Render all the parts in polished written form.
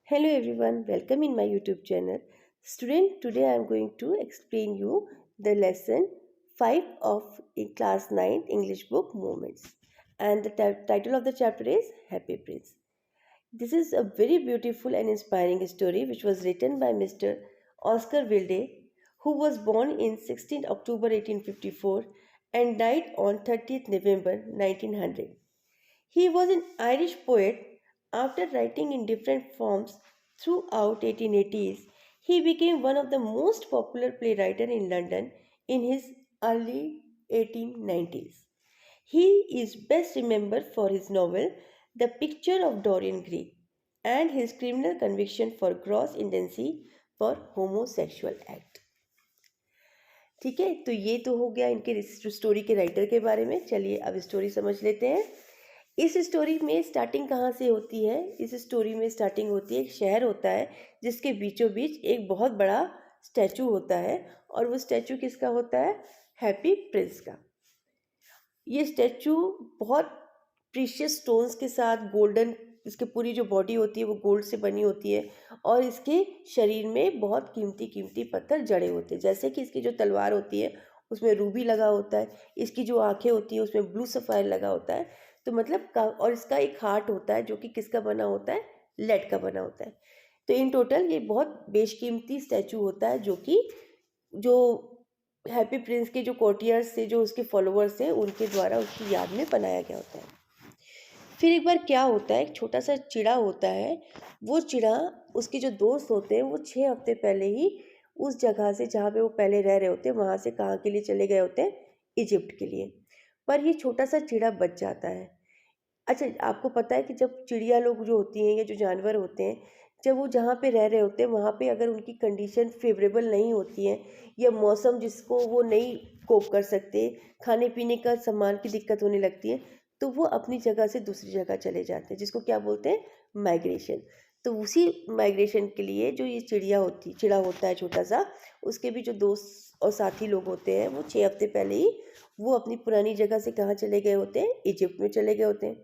Hello everyone, welcome in my YouTube channel. Student, today I am going to explain you the lesson 5 of in class 9 English book Moments. And the title of the chapter is Happy Prince. This is a very beautiful and inspiring story which was written by Mr. Oscar Wilde, who was born in 16 October 1854 and died on 30th November 1900. He was an Irish poet. After writing in different forms throughout 1880s, he became one of the most popular playwrights in London in his early 1890s. He is best remembered for his novel The Picture of Dorian Gray and his criminal conviction for gross indecency for homosexual act. ठीक है, तो ये तो हो गया इनके story के writer के बारे में। चलिए अब स्टोरी समझ लेते हैं। इस स्टोरी में स्टार्टिंग कहाँ से होती है? इस स्टोरी में स्टार्टिंग होती है, एक शहर होता है जिसके बीचों बीच एक बहुत बड़ा स्टैचू होता है और वो स्टैचू किसका होता है? हैप्पी प्रिंस का। ये स्टैचू बहुत प्रीशियस स्टोन्स के साथ गोल्डन, इसकी पूरी जो बॉडी होती है वो गोल्ड से बनी होती है और इसके शरीर में बहुत कीमती कीमती पत्थर जड़े होते हैं। जैसे कि इसकी जो तलवार होती है उसमें रूबी लगा होता है, इसकी जो आंखें होती है उसमें ब्लू सफ़ायर लगा होता है। तो मतलब और इसका एक हार्ट होता है जो कि किसका बना होता है? लेड का बना होता है। तो इन टोटल ये बहुत बेशकीमती स्टैचू होता है जो कि जो हैप्पी प्रिंस के जो कोर्टियर्स थे, जो उसके फॉलोअर्स थे, उनके द्वारा उसकी याद में बनाया गया होता है। फिर एक बार क्या होता है, एक छोटा सा चिड़ा होता है। वो चिड़ा, उसके जो दोस्त होते हैं वो 6 हफ्ते पहले ही उस जगह से जहाँ पे वो पहले रह रहे होते हैं वहाँ से कहाँ के लिए चले गए होते हैं? इजिप्ट के लिए। पर ये छोटा सा चिड़ा बच जाता है। अच्छा, आपको पता है कि जब चिड़िया लोग जो होती हैं या जो जानवर होते हैं, जब वो जहाँ पे रह रहे होते हैं वहाँ पे अगर उनकी कंडीशन फेवरेबल नहीं होती है या मौसम जिसको वो नहीं कोप कर सकते, खाने पीने का सामान की दिक्कत होने लगती है, तो वो अपनी जगह से दूसरी जगह चले जाते हैं, जिसको क्या बोलते हैं? माइग्रेशन। तो उसी माइग्रेशन के लिए जो ये चिड़ा होता है छोटा सा, उसके भी जो दोस्त और साथी लोग होते हैं वो 6 हफ्ते पहले ही वो अपनी पुरानी जगह से कहाँ चले गए होते हैं? इजिप्ट में चले गए होते हैं।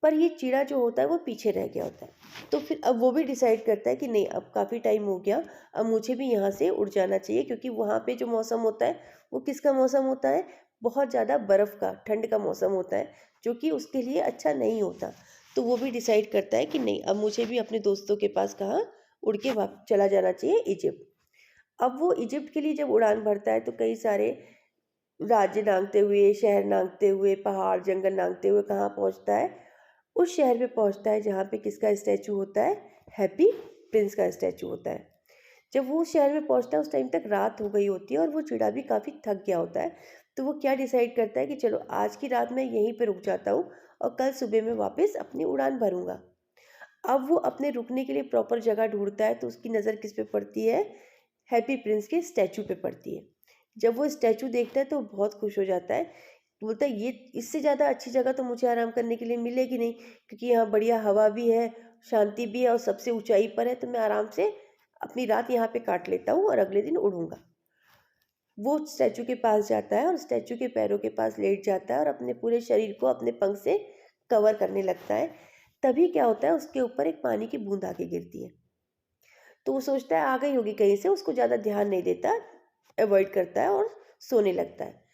पर ये चिड़ा जो होता है वो पीछे रह गया होता है। तो फिर अब वो भी डिसाइड करता है कि नहीं, अब काफ़ी टाइम हो गया, अब मुझे भी यहाँ से उड़ जाना चाहिए, क्योंकि वहाँ पे जो मौसम होता है वो किसका मौसम होता है? बहुत ज़्यादा बर्फ़ का, ठंड का मौसम होता है, जो कि उसके लिए अच्छा नहीं होता। तो वो भी डिसाइड करता है कि नहीं, अब मुझे भी अपने दोस्तों के पास कहाँ उड़ के चला जाना चाहिए? इजिप्ट। अब वो इजिप्ट के लिए जब उड़ान भरता है तो कई सारे राज्य नांगते हुए, शहर नांगते हुए, पहाड़ जंगल नांगते हुए कहाँ पहुँचता है? उस शहर में पहुँचता है जहाँ पे किसका स्टैचू होता है? हैप्पी प्रिंस का स्टैचू होता है। जब वो उस शहर में पहुँचता है उस टाइम तक रात हो गई होती है और वो चिड़ा भी काफ़ी थक गया होता है। तो वो क्या डिसाइड करता है कि चलो आज की रात मैं यहीं पे रुक जाता हूँ और कल सुबह मैं वापस अपनी उड़ान भरूँगा। अब वो अपने रुकने के लिए प्रॉपर जगह ढूँढता है तो उसकी नज़र किस पे पड़ती है? हैप्पी प्रिंस के स्टैचू पे पड़ती है। जब वो स्टैचू देखता है तो बहुत खुश हो जाता है। बोलता है ये इससे ज़्यादा अच्छी जगह तो मुझे आराम करने के लिए मिलेगी नहीं, क्योंकि यहाँ बढ़िया हवा भी है, शांति भी है और सबसे ऊँचाई पर है, तो मैं आराम से अपनी रात यहाँ पे काट लेता हूँ और अगले दिन उड़ूँगा। वो स्टैचू के पास जाता है और स्टैचू के पैरों के पास लेट जाता है और अपने पूरे शरीर को अपने पंख से कवर करने लगता है। तभी क्या होता है, उसके ऊपर एक पानी की बूँद आके गिरती है। तो वो सोचता है आ गई होगी कहीं से, उसको ज़्यादा ध्यान नहीं देता, अवॉइड करता है और सोने लगता है।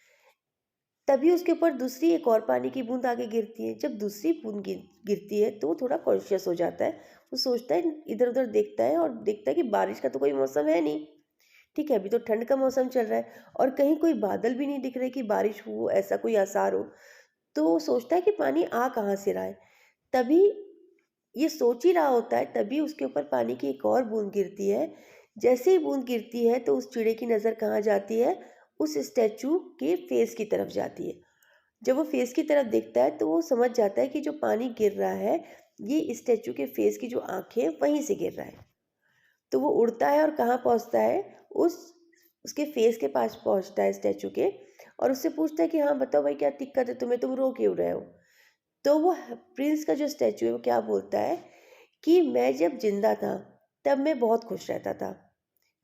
तभी उसके ऊपर दूसरी एक और पानी की बूंद आगे गिरती है। जब दूसरी बूंद गिरती है तो वो थोड़ा कॉन्शियस हो जाता है। वो सोचता है, इधर उधर देखता है और देखता है कि बारिश का तो कोई मौसम है नहीं। ठीक है, अभी तो ठंड का मौसम चल रहा है और कहीं कोई बादल भी नहीं दिख रहे कि बारिश हो, ऐसा कोई आसार हो। तो वो सोचता है कि पानी आ कहाँ से रहा है। तभी ये सोच ही रहा होता है, तभी उसके ऊपर पानी की एक और बूंद गिरती है। जैसे ही बूंद गिरती है तो उस चिड़े की नज़र कहाँ जाती है? उस स्टैचू के फेस की तरफ जाती है। जब वो फेस की तरफ देखता है तो वो समझ जाता है कि जो पानी गिर रहा है ये स्टैचू के फेस की जो आँखें हैं वहीं से गिर रहा है। तो वो उड़ता है और कहाँ पहुँचता है? उस उसके फेस के पास पहुँचता है स्टैचू के, और उससे पूछता है कि हाँ बताओ भाई, क्या दिक्कत है तुम्हें, तुम रो क्यों रहे हो? तो वो प्रिंस का जो स्टैचू है वो क्या बोलता है कि मैं जब जिंदा था तब मैं बहुत खुश रहता था।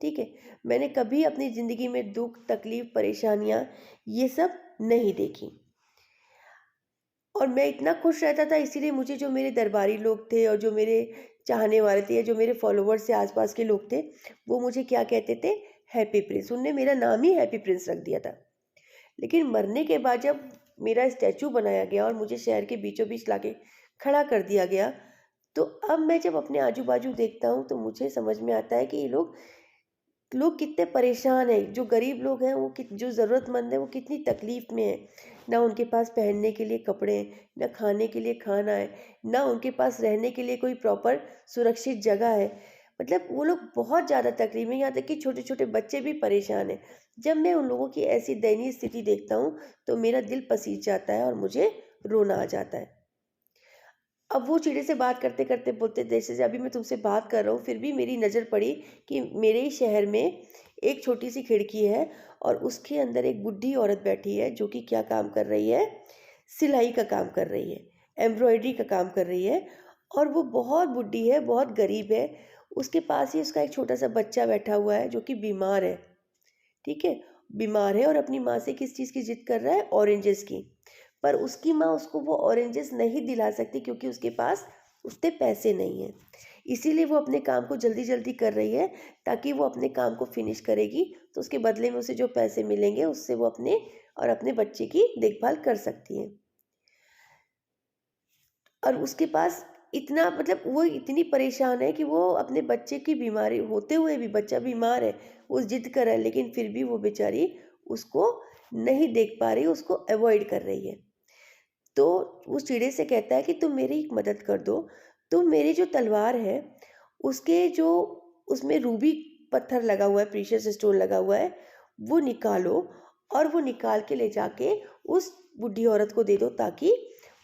ठीक है, मैंने कभी अपनी ज़िंदगी में दुख तकलीफ परेशानियाँ ये सब नहीं देखी और मैं इतना खुश रहता था, इसीलिए मुझे जो मेरे दरबारी लोग थे और जो मेरे चाहने वाले थे या जो मेरे फॉलोवर्स से आसपास के लोग थे, वो मुझे क्या कहते थे, हैप्पी प्रिंस। उनने मेरा नाम ही हैप्पी प्रिंस रख दिया था। लेकिन मरने के बाद जब मेरा स्टैचू बनाया गया और मुझे शहर के बीचों बीच लाके खड़ा कर दिया गया, तो अब मैं जब अपने आजू बाजू देखता हूँ तो मुझे समझ में आता है कि ये लोग कितने परेशान हैं। जो गरीब लोग हैं, वो जो ज़रूरतमंद है, वो कितनी तकलीफ़ में है। ना उनके पास पहनने के लिए कपड़े हैं, ना खाने के लिए खाना है, ना उनके पास रहने के लिए कोई प्रॉपर सुरक्षित जगह है। मतलब वो लोग बहुत ज़्यादा तकलीफ में, यहाँ तक कि छोटे छोटे बच्चे भी परेशान हैं। जब मैं उन लोगों की ऐसी दयनीय स्थिति देखता हूँ तो मेरा दिल पसीज जाता है और मुझे रोना आ जाता है। अब वो चिड़ी से बात करते करते बोलते, जैसे अभी मैं तुमसे बात कर रहा हूँ, फिर भी मेरी नज़र पड़ी कि मेरे ही शहर में एक छोटी सी खिड़की है और उसके अंदर एक बुढ़ी औरत बैठी है जो कि क्या काम कर रही है, सिलाई का काम कर रही है, एम्ब्रॉयडरी का काम कर रही है। और वो बहुत बुढ़ी है, बहुत गरीब है। उसके पास ही उसका एक छोटा सा बच्चा बैठा हुआ है जो कि बीमार है। ठीक है, बीमार है और अपनी माँ से किस चीज़ की जिद कर रहा है, ऑरेंजेस की। पर उसकी माँ उसको वो ऑरेंजेस नहीं दिला सकती क्योंकि उसके पास उतने पैसे नहीं हैं। इसीलिए वो अपने काम को जल्दी जल्दी कर रही है ताकि वो अपने काम को फिनिश करेगी तो उसके बदले में उसे जो पैसे मिलेंगे उससे वो अपने और अपने बच्चे की देखभाल कर सकती है। और उसके पास इतना, मतलब वो इतनी परेशान है कि वो अपने बच्चे की बीमारी होते हुए भी, बच्चा बीमार है, वो जिद कर रहा है, लेकिन फिर भी वो बेचारी उसको नहीं देख पा रही, उसको अवॉइड कर रही है। तो उस चिड़े से कहता है कि तुम मेरी एक मदद कर दो। तुम मेरी जो तलवार है उसके जो, उसमें रूबी पत्थर लगा हुआ है, प्रीशियस स्टोन लगा हुआ है, वो निकालो और वो निकाल के ले जाके उस बुढ़ी औरत को दे दो ताकि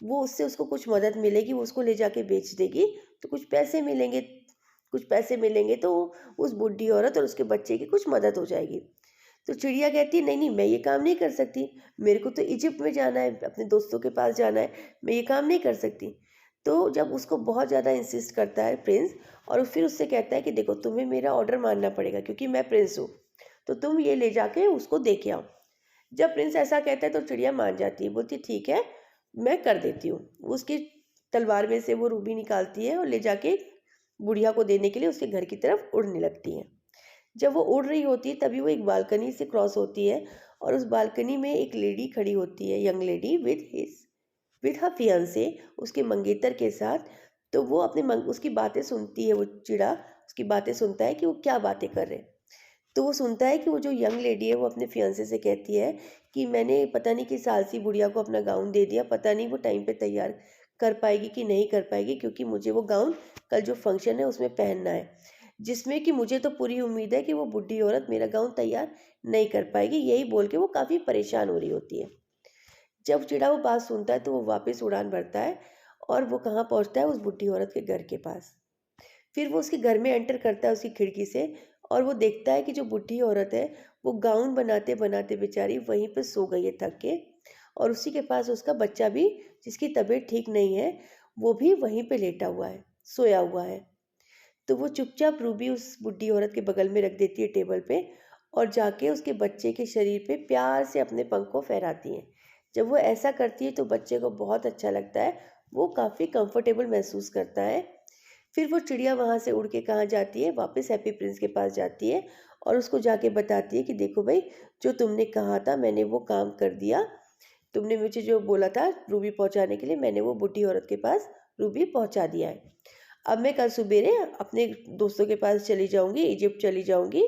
वो उससे, उसको कुछ मदद मिलेगी, वो उसको ले जाके बेच देगी तो कुछ पैसे मिलेंगे। कुछ पैसे मिलेंगे तो उस बुढ़ी औरत और उसके बच्चे की कुछ मदद हो जाएगी। तो चिड़िया कहती है, नहीं नहीं, मैं ये काम नहीं कर सकती। मेरे को तो इजिप्ट में जाना है, अपने दोस्तों के पास जाना है, मैं ये काम नहीं कर सकती। तो जब उसको बहुत ज़्यादा इंसिस्ट करता है प्रिंस, और फिर उससे कहता है कि देखो, तुम्हें मेरा ऑर्डर मानना पड़ेगा क्योंकि मैं प्रिंस हूँ, तो तुम ये ले जाके उसको दे के आओ। जब प्रिंस ऐसा कहता है तो चिड़िया मान जाती है, बोलती ठीक है, मैं कर देती हूँ। उसकी तलवार में से वो रूबी निकालती है और ले जाके बुढ़िया को देने के लिए उसके घर की तरफ उड़ने लगती है। जब वो उड़ रही होती है तभी वो एक बालकनी से क्रॉस होती है और उस बालकनी में एक लेडी खड़ी होती है, young lady with her fiance, उसके मंगेतर के साथ। तो वो उसकी बातें सुनती है, वो चिड़ा उसकी बातें सुनता है कि वो क्या बातें कर रहे हैं। तो वो सुनता है कि वो जो यंग लेडी है वो अपने फियांसे से कहती है कि मैंने पता नहीं किस आलसी बुढ़िया को अपना गाउन दे दिया, पता नहीं वो टाइम पे तैयार कर पाएगी कि नहीं कर पाएगी, क्योंकि मुझे वो गाउन कल जो फंक्शन है उसमें पहनना है, जिसमें कि मुझे तो पूरी उम्मीद है कि वो बुढ़ी औरत मेरा गाउन तैयार नहीं कर पाएगी। यही बोल के वो काफ़ी परेशान हो रही होती है। जब चिड़ा वो बात सुनता है तो वो वापस उड़ान भरता है और वो कहाँ पहुँचता है, उस बुढ़ी औरत के घर के पास। फिर वो उसके घर में एंटर करता है उसकी खिड़की से और वो देखता है कि जो बुढ़ी औरत है वो गाउन बनाते बनाते बेचारी वहीं पे सो गई है थक के, और उसी के पास उसका बच्चा भी, जिसकी तबीयत ठीक नहीं है, वो भी वहीं पे लेटा हुआ है, सोया हुआ है। तो वो चुपचाप रूबी उस बुढ़ी औरत के बगल में रख देती है टेबल पे और जाके उसके बच्चे के शरीर पे प्यार से अपने पंख को फहराती है। जब वो ऐसा करती है तो बच्चे को बहुत अच्छा लगता है, वो काफ़ी कंफर्टेबल महसूस करता है। फिर वो चिड़िया वहाँ से उड़ के कहाँ जाती है, वापस हैप्पी प्रिंस के पास जाती है और उसको जाके बताती है कि देखो भाई, जो तुमने कहा था मैंने वो काम कर दिया। तुमने मुझे जो बोला था रूबी पहुँचाने के लिए, मैंने वो बुढ़ी औरत के पास रूबी पहुँचा दिया है। अब मैं कल सुबेरे अपने दोस्तों के पास चली जाऊँगी, इजिप्ट चली जाऊँगी।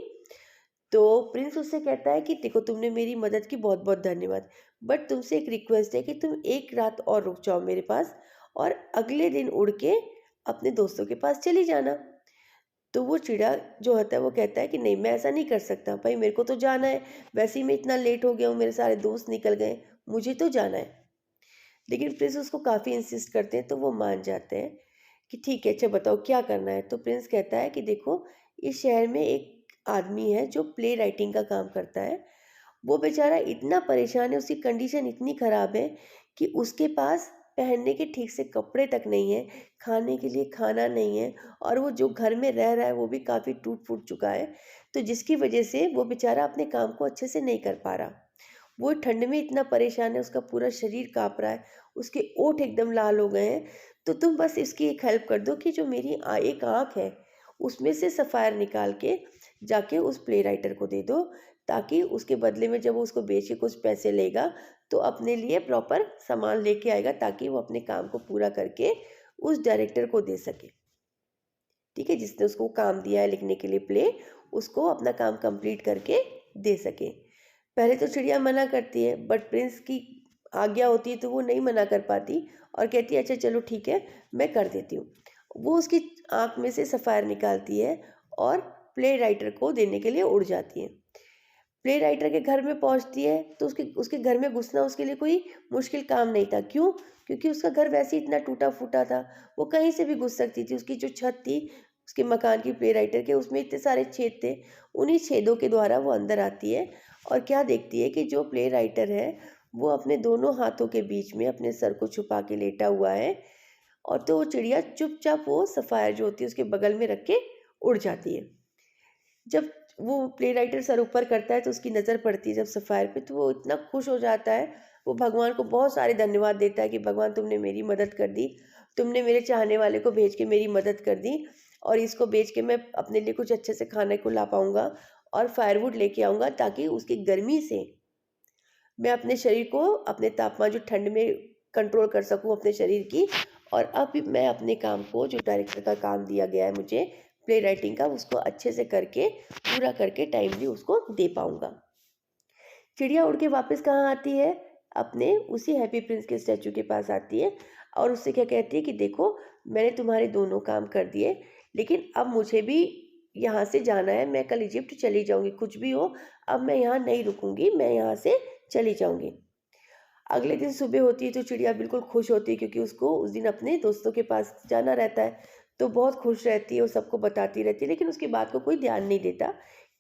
तो प्रिंस उससे कहता है कि देखो, तुमने मेरी मदद की, बहुत बहुत धन्यवाद, बट तुमसे एक रिक्वेस्ट है कि तुम एक रात और रुक जाओ मेरे पास और अगले दिन उड़ के अपने दोस्तों के पास चली जाना। तो वो चिड़ा जो होता है वो कहता है कि नहीं, मैं ऐसा नहीं कर सकता भाई, मेरे को तो जाना है, वैसे ही मैं इतना लेट हो गया हूँ, मेरे सारे दोस्त निकल गए, मुझे तो जाना है। लेकिन प्रिंस उसको काफ़ी इंसिस्ट करते हैं तो वो मान जाते हैं कि ठीक है, अच्छा बताओ क्या करना है। तो प्रिंस कहता है कि देखो, इस शहर में एक आदमी है जो प्ले राइटिंग का काम करता है। वो बेचारा इतना परेशान है, उसकी कंडीशन इतनी ख़राब है कि उसके पास पहनने के ठीक से कपड़े तक नहीं है, खाने के लिए खाना नहीं है, और वो जो घर में रह रहा है वो भी काफ़ी टूट फूट चुका है। तो जिसकी वजह से वो बेचारा अपने काम को अच्छे से नहीं कर पा रहा। वो ठंड में इतना परेशान है, उसका पूरा शरीर काँप रहा है, उसके ओंठ एकदम लाल हो गए हैं। तो तुम बस इसकी एक हेल्प कर दो कि जो मेरी एक आँख है उसमें से सफ़ायर निकाल के जाके उस प्ले राइटर को दे दो, ताकि उसके बदले में जब वो उसको बेच के कुछ पैसे लेगा तो अपने लिए प्रॉपर सामान लेके आएगा, ताकि वो अपने काम को पूरा करके उस डायरेक्टर को दे सके। ठीक है, जिसने उसको काम दिया है लिखने के लिए प्ले, उसको अपना काम कंप्लीट करके दे सके। पहले तो चिड़िया मना करती है, बट प्रिंस की आज्ञा होती है तो वो नहीं मना कर पाती और कहती है अच्छा चलो ठीक है, मैं कर देती हूँ। वो उसकी आँख में से सफ़ायर निकालती है और प्ले राइटर को देने के लिए उड़ जाती है। प्ले राइटर के घर में पहुंचती है तो उसके उसके घर में घुसना उसके लिए कोई मुश्किल काम नहीं था। क्यों? क्योंकि उसका घर वैसे ही इतना टूटा फूटा था, वो कहीं से भी घुस सकती थी। उसकी जो छत थी उसके मकान की, प्ले राइटर के, उसमें इतने सारे छेद थे, उन्हीं छेदों के द्वारा वो अंदर आती है और क्या देखती है कि जो प्ले राइटर है वो अपने दोनों हाथों के बीच में अपने सर को छुपा के लेटा हुआ है। और तो वो चिड़िया चुपचाप वो सफ़ायर जो होती है उसके बगल में रख के उड़ जाती है। जब वो प्ले राइटर सर ऊपर करता है तो उसकी नज़र पड़ती है जब सफ़ायर पे, तो वो इतना खुश हो जाता है, वो भगवान को बहुत सारे धन्यवाद देता है कि भगवान तुमने मेरी मदद कर दी, तुमने मेरे चाहने वाले को भेज के मेरी मदद कर दी, और इसको बेच के मैं अपने लिए कुछ अच्छे से खाने को ला पाऊँगा और फायरवुड लेके आऊँगा, ताकि उसकी गर्मी से मैं अपने शरीर को, अपने तापमान जो ठंड में कंट्रोल कर सकूँ अपने शरीर की, और अब मैं अपने काम को, जो डायरेक्टर का काम दिया गया है मुझे प्ले राइटिंग का, उसको अच्छे से करके पूरा करके टाइमली उसको दे पाऊँगा। चिड़िया उड़ के वापस कहाँ आती है? अपने उसी हैप्पी प्रिंस के स्टैचू के पास आती है और उससे क्या कहती है कि देखो, मैंने तुम्हारे दोनों काम कर दिए, लेकिन अब मुझे भी यहाँ से जाना है, मैं कल इजिप्ट चली जाऊँगी, कुछ भी हो अब मैं यहाँ नहीं रुकूँगी, मैं यहाँ से चली जाऊँगी। अगले दिन सुबह होती है तो चिड़िया बिल्कुल खुश होती है, क्योंकि उसको उस दिन अपने दोस्तों के पास जाना रहता है, तो बहुत खुश रहती है और सबको बताती रहती है, लेकिन उसकी बात को कोई ध्यान नहीं देता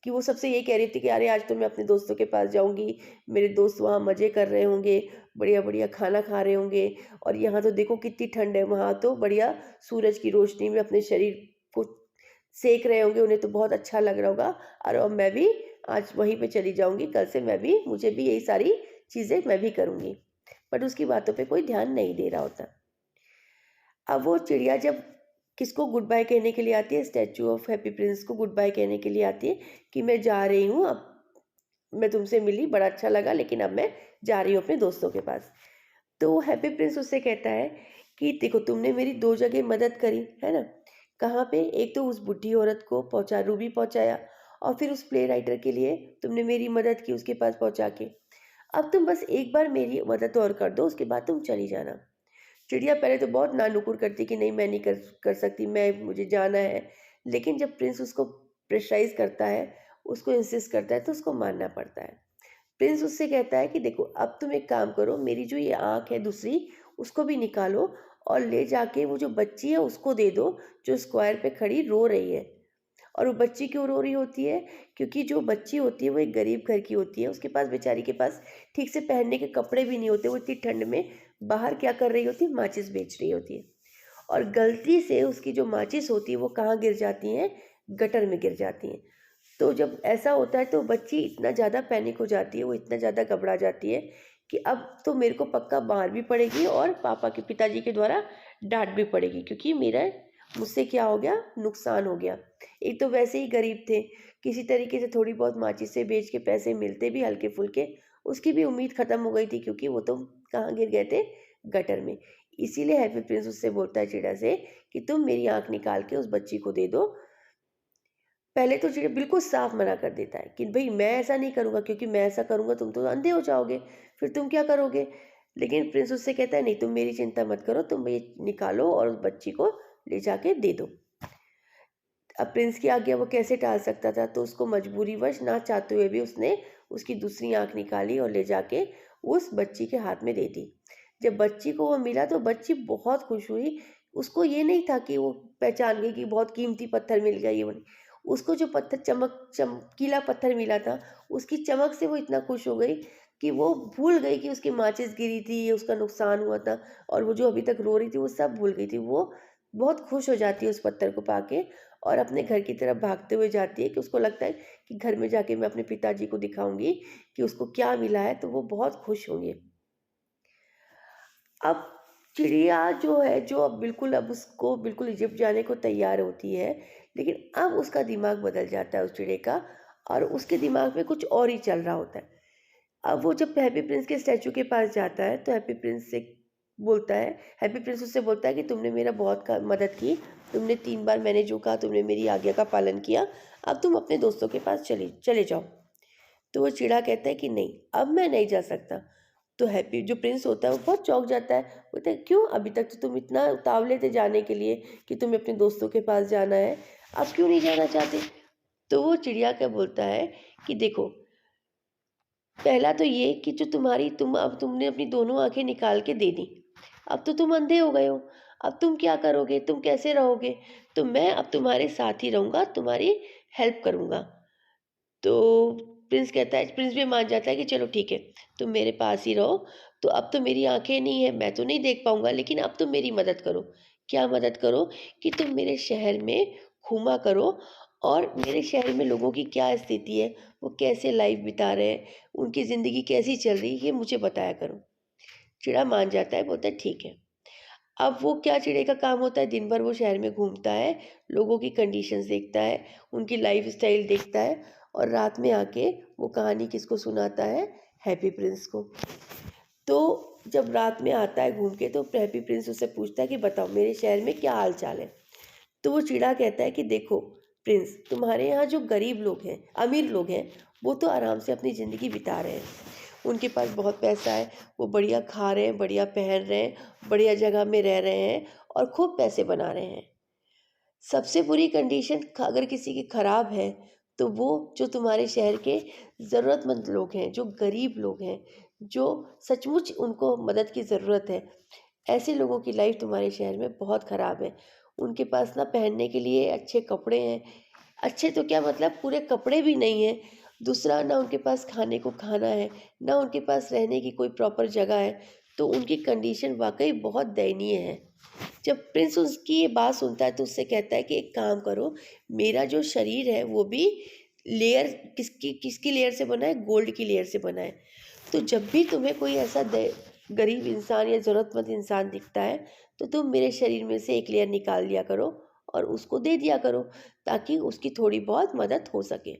कि वो सबसे ये कह रही थी कि अरे आज तो मैं अपने दोस्तों के पास जाऊंगी, मेरे दोस्त वहाँ मज़े कर रहे होंगे, बढ़िया बढ़िया खाना खा रहे होंगे, और यहाँ तो देखो कितनी ठंड है, वहाँ तो बढ़िया सूरज की रोशनी में अपने शरीर को सेक रहे होंगे, उन्हें तो बहुत अच्छा लग रहा होगा, और अब मैं भी आज वहीं पे चली जाऊंगी, कल से मैं भी, मुझे भी यही सारी चीज़ें मैं भी करूंगी। बट उसकी बातों पे कोई ध्यान नहीं दे रहा होता। अब वो चिड़िया जब किसको गुड बाय कहने के लिए आती है, स्टैचू ऑफ हैप्पी प्रिंस को गुड बाय कहने के लिए आती है कि मैं जा रही हूँ, अब मैं तुमसे मिली, बड़ा अच्छा लगा, लेकिन अब मैं जा रही हूँ अपने दोस्तों के पास। तो हैप्पी प्रिंस उससे कहता है कि देखो, तुमने मेरी 2 जगह मदद करी, है ना? कहाँ पे? एक तो उस बुड्ढी औरत को रूबी पहुँचाया, और फिर उस प्ले राइटर के लिए तुमने मेरी मदद की उसके पास पहुँचा के। अब तुम बस एक बार मेरी मदद और कर दो, उसके बाद तुम चली जाना। चिड़िया पहले तो बहुत नानुकुर करती कि नहीं, मैं नहीं कर कर सकती, मैं, मुझे जाना है। लेकिन जब प्रिंस उसको प्रेशराइज़ करता है, उसको इंसिस्ट करता है, तो उसको मानना पड़ता है। प्रिंस उससे कहता है कि देखो, अब तुम एक काम करो, मेरी जो ये आँख है दूसरी, उसको भी निकालो और ले जाके वो जो बच्ची है उसको दे दो, जो स्क्वायर पे खड़ी रो रही है। और वो बच्ची क्यों रो रही होती है? क्योंकि जो बच्ची होती है वो एक गरीब घर की होती है, उसके पास, बेचारी के पास ठीक से पहनने के कपड़े भी नहीं होते, वो इतनी ठंड में बाहर क्या कर रही होती है? माचिस बेच रही होती है। और गलती से उसकी जो माचिस होती है वो कहाँ गिर जाती हैं? गटर में गिर जाती हैं। तो जब ऐसा होता है तो बच्ची इतना ज़्यादा पैनिक हो जाती है, वो इतना ज़्यादा घबरा जाती है कि अब तो मेरे को पक्का मार भी पड़ेगी और पापा के, पिताजी के द्वारा डांट भी पड़ेगी, क्योंकि मेरा, मुझसे क्या हो गया? नुकसान हो गया। एक तो वैसे ही गरीब थे, किसी तरीके से थोड़ी बहुत माचिस से बेच के पैसे मिलते भी हल्के फुल्के, उसकी भी उम्मीद ख़त्म हो गई थी, क्योंकि वो तो कहाँ गिर गए थे? गटर में। इसीलिए हैप्पी प्रिंस उससे बोलता है चिड़िया से कि तुम मेरी आँख निकाल के उस बच्ची को दे दो। पहले तो चिड़िया बिल्कुल साफ मना कर देता है कि भई मैं ऐसा नहीं करूँगा, क्योंकि मैं ऐसा करूँगा तुम तो अंधे हो जाओगे, फिर तुम क्या करोगे? लेकिन प्रिंस उससे कहता है नहीं, तुम मेरी चिंता मत करो, तुम ये निकालो और उस बच्ची को ले जाके दे दो। अब प्रिंस की आज्ञा वो कैसे टाल सकता था, तो उसको मजबूरीवश, ना चाहते हुए भी, उसने उसकी दूसरी आँख निकाली और ले जाके उस बच्ची के हाथ में दे दी। जब बच्ची को वो मिला तो बच्ची बहुत खुश हुई। उसको ये नहीं था कि वो पहचान गई कि बहुत कीमती पत्थर मिल गया, ये वो नहीं। उसको जो पत्थर, चमकीला पत्थर मिला था, उसकी चमक से वो इतना खुश हो गई कि वो भूल गई कि उसकी माचिस गिरी थी, उसका नुकसान हुआ था, और वो जो अभी तक रो रही थी वो सब भूल गई थी। वो बहुत खुश हो जाती है उस पत्थर को पाके, और अपने घर की तरफ भागते हुए जाती है कि उसको लगता है कि घर में जाके मैं अपने पिताजी को दिखाऊंगी कि उसको क्या मिला है, तो वो बहुत खुश होंगे। अब चिड़िया जो है, जो अब उसको बिल्कुल इजिप्ट जाने को तैयार होती है, लेकिन अब उसका दिमाग बदल जाता है उस चिड़िया का, और उसके दिमाग में कुछ और ही चल रहा होता है। अब वो जब हैप्पी प्रिंस के स्टैचू के पास जाता है तो हैप्पी प्रिंस उससे बोलता है कि तुमने मेरा बहुत मदद की, तुमने 3 बार मैंने जो कहा तुमने मेरी आज्ञा का पालन किया, अब तुम अपने दोस्तों के पास चले चले जाओ। तो वो चिड़ा कहता है कि नहीं, अब मैं नहीं जा सकता। तो हैप्पी जो प्रिंस होता है वो बहुत चौंक जाता है, बोलता है क्यों, अभी तक तो तुम इतना उतावले थे जाने के लिए कि तुम्हें अपने दोस्तों के पास जाना है, अब क्यों नहीं जाना चाहते। तो वो चिड़िया क्या बोलता है कि देखो, पहला तो ये कि जो अब तुमने अपनी दोनों आंखें निकाल के दे दी, अब तो तुम अंधे हो गए हो, अब तुम क्या करोगे, तुम कैसे रहोगे। तो मैं अब तुम्हारे साथ ही रहूँगा, तुम्हारी हेल्प करूँगा। तो प्रिंस भी मान जाता है कि चलो ठीक है, तुम मेरे पास ही रहो। तो अब तो मेरी आंखें नहीं है, मैं तो नहीं देख पाऊंगा, लेकिन अब तुम मेरी मदद करो। क्या मदद करो, कि तुम मेरे शहर में घूमा करो, और मेरे शहर में लोगों की क्या स्थिति है, वो कैसे लाइफ बिता रहे हैं, उनकी ज़िंदगी कैसी चल रही है, ये मुझे बताया करो। चिड़ा मान जाता है, बोलता है ठीक है। अब वो क्या, चिड़े का काम होता है, दिन भर वो शहर में घूमता है, लोगों की कंडीशंस देखता है, उनकी लाइफस्टाइल देखता है, और रात में आके वो कहानी किसको सुनाता है, हैप्पी प्रिंस को। तो जब रात में आता है घूम के, तो हैप्पी प्रिंस उससे पूछता है कि बताओ मेरे शहर में क्या हाल चाल है। तो वो चिड़ा कहता है कि देखो प्रिंस, तुम्हारे यहाँ जो गरीब लोग हैं, अमीर लोग हैं, वो तो आराम से अपनी ज़िंदगी बिता रहे हैं, उनके पास बहुत पैसा है, वो बढ़िया खा रहे हैं, बढ़िया पहन रहे हैं, बढ़िया जगह में रह रहे हैं, और खूब पैसे बना रहे हैं। सबसे बुरी कंडीशन अगर किसी की ख़राब है, तो वो जो तुम्हारे शहर के ज़रूरतमंद लोग हैं, जो गरीब लोग हैं, जो सचमुच उनको मदद की ज़रूरत है, ऐसे लोगों की लाइफ तुम्हारे शहर में बहुत ख़राब है। उनके पास ना पहनने के लिए अच्छे कपड़े हैं, अच्छे तो क्या मतलब पूरे कपड़े भी नहीं हैं। दूसरा, ना उनके पास खाने को खाना है, ना उनके पास रहने की कोई प्रॉपर जगह है। तो उनकी कंडीशन वाक़ई बहुत दयनीय है। जब प्रिंस उसकी ये बात सुनता है तो उससे कहता है कि एक काम करो, मेरा जो शरीर है वो भी लेयर किसकी किसकी लेयर से बना है, गोल्ड की लेयर से बना है। तो जब भी तुम्हें कोई ऐसा गरीब इंसान या ज़रूरतमंद इंसान दिखता है, तो तुम मेरे शरीर में से एक लेयर निकाल लिया करो और उसको दे दिया करो, ताकि उसकी थोड़ी बहुत मदद हो सके।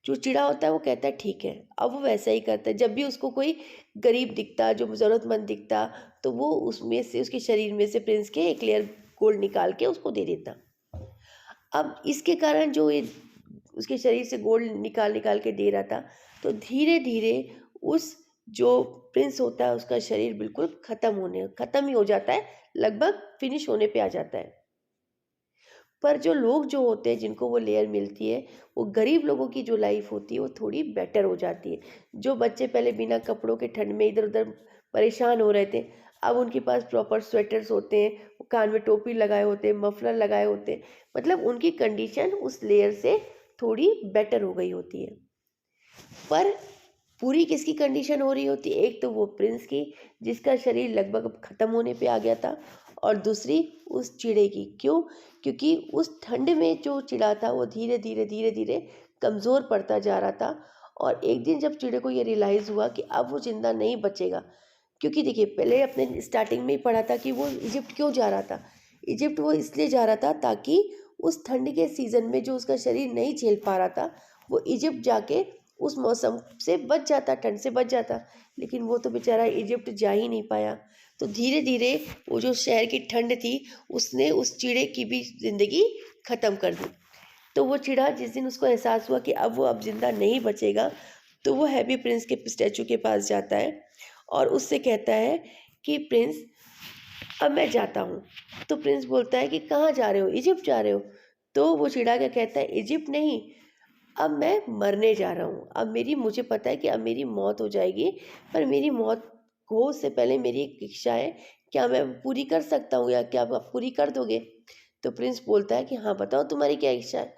जो चिड़ा होता है वो कहता है ठीक है। अब वो वैसा ही करता है, जब भी उसको कोई गरीब दिखता, जो ज़रूरतमंद दिखता, तो वो उसमें से, उसके शरीर में से प्रिंस के एक लेयर गोल्ड निकाल के उसको दे देता। अब इसके कारण जो ये उसके शरीर से गोल्ड निकाल निकाल के दे रहा था, तो धीरे धीरे उस जो प्रिंस होता है उसका शरीर बिल्कुल ख़त्म ही हो जाता है, लगभग फिनिश होने पे आ जाता है। पर जो लोग जो होते हैं जिनको वो लेयर मिलती है, वो गरीब लोगों की जो लाइफ होती है वो थोड़ी बेटर हो जाती है। जो बच्चे पहले बिना कपड़ों के ठंड में इधर उधर परेशान हो रहे थे, अब उनके पास प्रॉपर स्वेटर्स होते हैं, वो कान में टोपी लगाए होते हैं, मफलर लगाए होते हैं, मतलब उनकी कंडीशन उस लेयर से थोड़ी बेटर हो गई होती है। पर पूरी किसकी कंडीशन हो रही होती है, एक तो वो प्रिंस की जिसका शरीर लगभग अब ख़त्म होने पे आ गया था, और दूसरी उस चिड़े की। क्यों? क्योंकि उस ठंड में जो चिड़ा था वो धीरे धीरे धीरे धीरे कमज़ोर पड़ता जा रहा था। और एक दिन जब चिड़े को ये रियलाइज़ हुआ कि अब वो ज़िंदा नहीं बचेगा, क्योंकि देखिए पहले अपने स्टार्टिंग में ही पढ़ा था कि वो इजिप्ट क्यों जा रहा था। इजिप्ट वो इसलिए जा रहा था ताकि उस ठंड के सीज़न में जो उसका शरीर नहीं झेल पा रहा था, वो इजिप्ट जाके उस मौसम से बच जाता, ठंड से बच जाता। लेकिन वो तो बेचारा इजिप्ट जा ही नहीं पाया। तो धीरे धीरे वो जो शहर की ठंड थी, उसने उस चिड़े की भी ज़िंदगी ख़त्म कर दी। तो वो चिड़ा, जिस दिन उसको एहसास हुआ कि अब वो अब ज़िंदा नहीं बचेगा, तो वो हैप्पी प्रिंस के स्टैचू के पास जाता है और उससे कहता है कि प्रिंस, अब मैं जाता हूँ। तो प्रिंस बोलता है कि कहाँ जा रहे हो, इजिप्ट जा रहे हो। तो वो चिड़ा क्या कहता है, इजिप्ट नहीं, अब मैं मरने जा रहा हूँ। अब मेरी मुझे पता है कि अब मेरी मौत हो जाएगी, पर मेरी मौत हो उससे पहले मेरी एक इच्छा है, क्या मैं पूरी कर सकता हूँ, या क्या आप पूरी कर दोगे। तो प्रिंस बोलता है कि हाँ बताओ तुम्हारी क्या इच्छा है।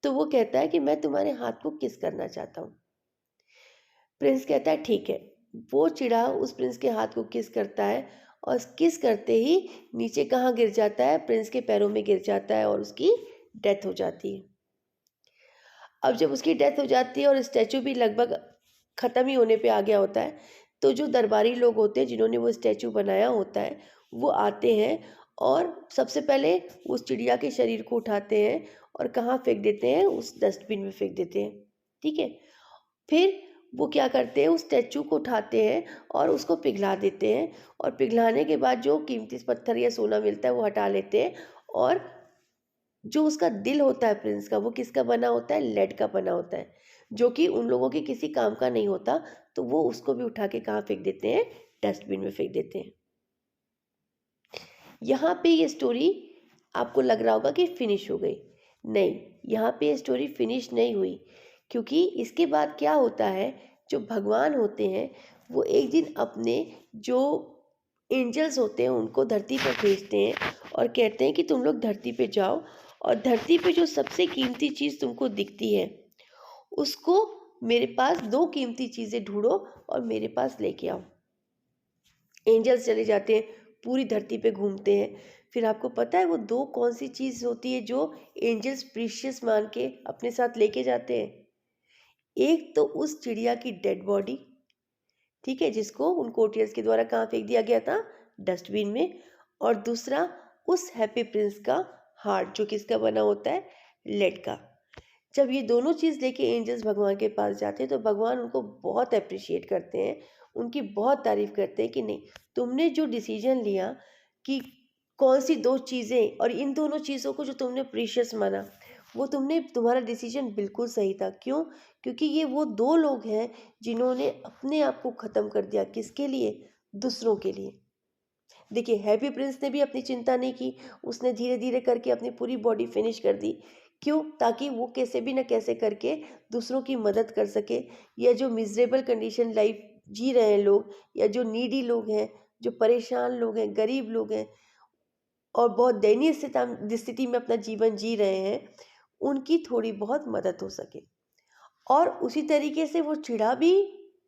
तो वो कहता है कि मैं तुम्हारे हाथ को किस करना चाहता हूँ। प्रिंस कहता है ठीक है। वो चिड़ा उस प्रिंस के हाथ को किस करता है, और किस करते ही नीचे कहाँ गिर जाता है, प्रिंस के पैरों में गिर जाता है और उसकी डेथ हो जाती है। अब जब उसकी डेथ हो जाती है और स्टैचू भी लगभग ख़त्म ही होने पे आ गया होता है, तो जो दरबारी लोग होते हैं जिन्होंने वो स्टैचू बनाया होता है, वो आते हैं और सबसे पहले उस चिड़िया के शरीर को उठाते हैं और कहाँ फेंक देते हैं, उस डस्टबिन में फेंक देते हैं। ठीक है, फिर वो क्या करते हैं, उस स्टैचू को उठाते हैं और उसको पिघला देते हैं, और पिघलाने के बाद जो कीमती पत्थर या सोना मिलता है वो हटा लेते हैं, और जो उसका दिल होता है प्रिंस का, वो किसका बना होता है, लेड का बना होता है, जो कि उन लोगों के किसी काम का नहीं होता। तो वो उसको भी उठा के कहाँ फेंक देते हैं, डस्टबिन में फेंक देते हैं। यहाँ पे ये स्टोरी आपको लग रहा होगा कि फिनिश हो गई। नहीं, यहाँ पे ये स्टोरी फिनिश नहीं हुई, क्योंकि इसके बाद क्या होता है, जो भगवान होते हैं वो एक दिन अपने जो एंजल्स होते हैं उनको धरती पर भेजते हैं और कहते हैं कि तुम लोग धरती पे जाओ, और धरती पे जो सबसे कीमती चीज़ तुमको दिखती है उसको मेरे पास, दो कीमती चीज़ें ढूंढो और मेरे पास लेके आओ। एंजल्स चले जाते हैं, पूरी धरती पे घूमते हैं। फिर आपको पता है वो दो कौन सी चीज़ होती है जो एंजल्स प्रीशियस मान के अपने साथ लेके जाते हैं। एक तो उस चिड़िया की डेड बॉडी, ठीक है, जिसको उन कोटियर्स के द्वारा कहाँ फेंक दिया गया था, डस्टबिन में। और दूसरा उस हैप्पी प्रिंस का हार्ट, जो किसका बना होता है, लेड का। जब ये दोनों चीज़ लेके एंजल्स भगवान के पास जाते हैं तो भगवान उनको बहुत अप्रिशिएट करते हैं, उनकी बहुत तारीफ करते हैं कि नहीं, तुमने जो डिसीजन लिया कि कौन सी दो चीज़ें, और इन दोनों चीज़ों को जो तुमने प्रीशियस माना, वो तुम्हारा डिसीजन बिल्कुल सही था। क्यों? क्योंकि ये वो दो लोग हैं जिन्होंने अपने आप को ख़त्म कर दिया, किसके लिए, दूसरों के लिए। देखिए, हैप्पी प्रिंस ने भी अपनी चिंता नहीं की, उसने धीरे धीरे करके अपनी पूरी बॉडी फिनिश कर दी। क्यों? ताकि वो कैसे भी ना कैसे करके दूसरों की मदद कर सके, या जो मिजरेबल कंडीशन लाइफ जी रहे हैं लोग, या जो नीडी लोग हैं, जो परेशान लोग हैं, गरीब लोग हैं, और बहुत दयनीय स्थिति में अपना जीवन जी रहे हैं, उनकी थोड़ी बहुत मदद हो सके। और उसी तरीके से वो चिड़ा भी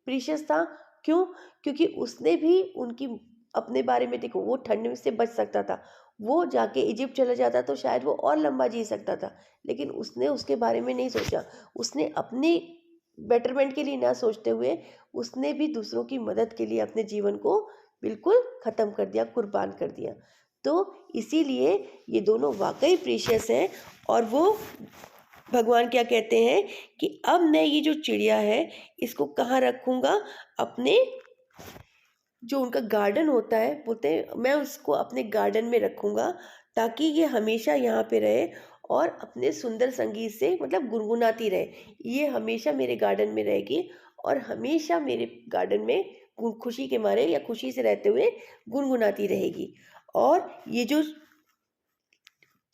प्रीशियस था। क्यों? क्योंकि उसने भी उनकी अपने बारे में, देखो, वो ठंड से बच सकता था, वो जाके इजिप्ट चला जाता तो शायद वो और लंबा जी सकता था, लेकिन उसने उसके बारे में नहीं सोचा। उसने अपने बेटरमेंट के लिए ना सोचते हुए उसने भी दूसरों की मदद के लिए अपने जीवन को बिल्कुल ख़त्म कर दिया, कुर्बान कर दिया। तो इसीलिए ये दोनों वाकई प्रीशियस हैं। और वो भगवान क्या कहते हैं कि अब मैं ये जो चिड़िया है इसको कहाँ रखूँगा, अपने जो उनका गार्डन होता है, बोलते हैं मैं उसको अपने गार्डन में रखूँगा, ताकि ये हमेशा यहाँ पे रहे और अपने सुंदर संगीत से, मतलब गुनगुनाती रहे। ये हमेशा मेरे गार्डन में रहेगी और हमेशा मेरे गार्डन में खुशी के मारे या खुशी से रहते हुए गुनगुनाती रहेगी। और ये जो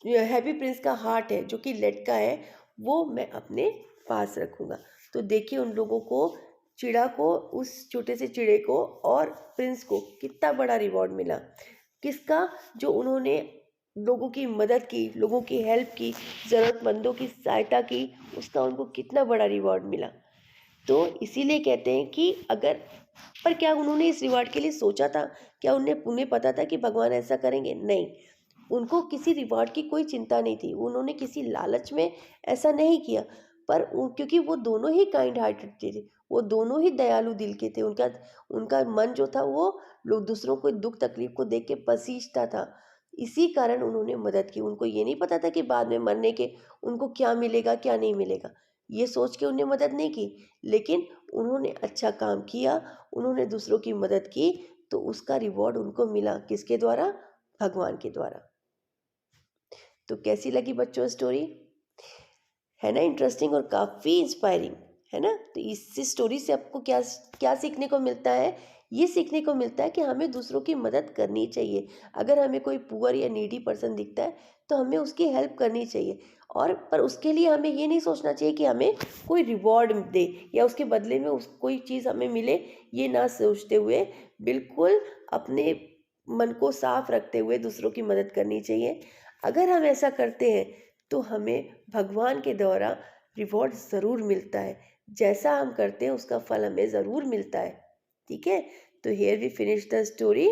हैप्पी प्रिंस का हार्ट है, जो कि लेड का है, वो मैं अपने पास रखूँगा। तो देखिए, उन लोगों को, चिड़ा को, उस छोटे से चिड़े को और प्रिंस को कितना बड़ा रिवॉर्ड मिला। किसका? जो उन्होंने लोगों की मदद की, लोगों की हेल्प की, ज़रूरतमंदों की सहायता की, उसका उनको कितना बड़ा रिवॉर्ड मिला। तो इसीलिए कहते हैं कि अगर, पर क्या उन्होंने इस रिवॉर्ड के लिए सोचा था? क्या उन्हें पता था कि भगवान ऐसा करेंगे? नहीं, उनको किसी रिवॉर्ड की कोई चिंता नहीं थी, उन्होंने किसी लालच में ऐसा नहीं किया। पर क्योंकि वो दोनों ही काइंड हार्टेड थे, वो दोनों ही दयालु दिल के थे, उनका उनका मन जो था वो लोग दूसरों को दुख तकलीफ को देख के पसीजता था। इसी कारण उन्होंने मदद की। उनको ये नहीं पता था कि बाद में मरने के उनको क्या मिलेगा, क्या नहीं मिलेगा, ये सोच के उन्हें मदद नहीं की। लेकिन उन्होंने अच्छा काम किया, उन्होंने दूसरों की मदद की, तो उसका रिवॉर्ड उनको मिला। किसके द्वारा? भगवान के द्वारा। तो कैसी लगी बच्चों स्टोरी? है ना इंटरेस्टिंग और काफ़ी इंस्पायरिंग, है ना? तो इस स्टोरी से आपको क्या क्या सीखने को मिलता है? ये सीखने को मिलता है कि हमें दूसरों की मदद करनी चाहिए। अगर हमें कोई पुअर या नीडी पर्सन दिखता है तो हमें उसकी हेल्प करनी चाहिए। और पर उसके लिए हमें ये नहीं सोचना चाहिए कि हमें कोई रिवॉर्ड दे या उसके बदले में उस कोई चीज़ हमें मिले, ये ना सोचते हुए बिल्कुल अपने मन को साफ रखते हुए दूसरों की मदद करनी चाहिए। अगर हम ऐसा करते हैं तो हमें भगवान के द्वारा रिवॉर्ड ज़रूर मिलता है। जैसा हम करते हैं उसका फल हमें ज़रूर मिलता है। ठीक है? तो here we finish the story.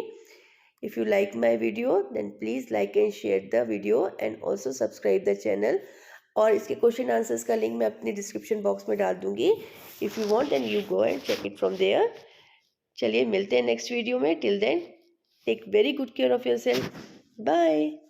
If you like my video then please like and share the video and also subscribe the channel. और इसके क्वेश्चन आंसर्स का लिंक मैं अपने डिस्क्रिप्शन बॉक्स में डाल दूँगी। If you want and you go and check it from there. चलिए मिलते हैं नेक्स्ट वीडियो में। Till then Take very good care of yourself. Bye.